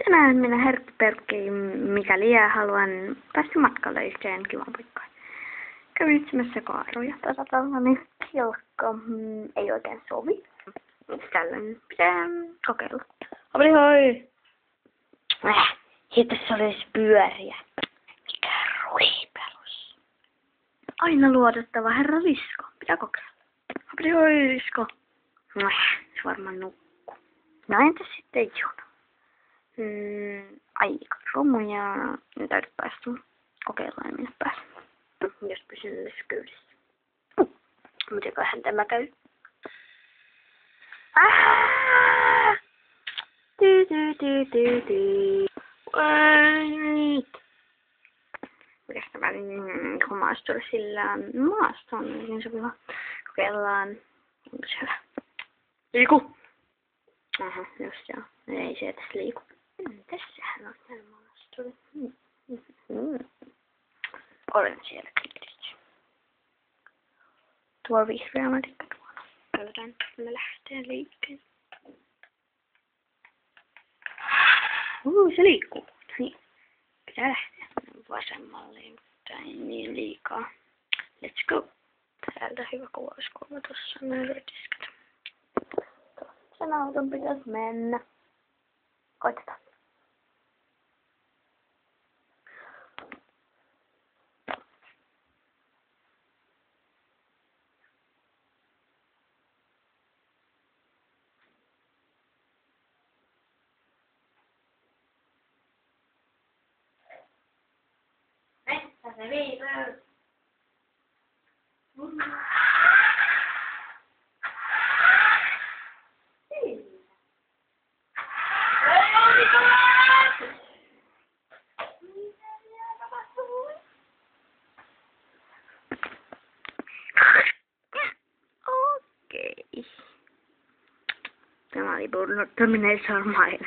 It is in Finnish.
Tänään minä herkkuperkki, mikäli haluan päästä matkalle yhteen kivaan paikkaan. Kävin etsimässä kaaruja. Tässä tällainen kelkka ei oikein sovi. Tällainen pitää kokeilla. Oli hoi! Sitten se olisi pyöriä. Mikä ruipelus. Aina luotettava herra Lisko. Pitää kokeilla. Oli hoi Lisko. Se varmaan nukkuu. No entäs sitten Juna? Aika romuja. Ne täytyy päästä kokeillaan ja minä pääsen. Jos pysyn tässä kyydissä. Mitenköhän tämä käy? Mikäs tämä kun maastolle sillä maasto on niin sopiva. Kokeillaan. Onko siellä? Liiku! Aha, just joo. Ei se tässä liiku. Tässähän on siellä maastolle. Olen siellä kyydissä. Tuo vihreä matikka tuolla. Katsotaan, kun me lähtee liikkeelle. Se liikkuu. Niin. Pitää lähteä vasemmalle, mutta ei niin liikaa. Let's go. Täältä hyvä kuvauskulma tossa. Mä yritin. Sen auton pitäisi mennä. Koitetaan. Metsä se viipyy. Okei. Tämä oli Bruno Terminator Minus.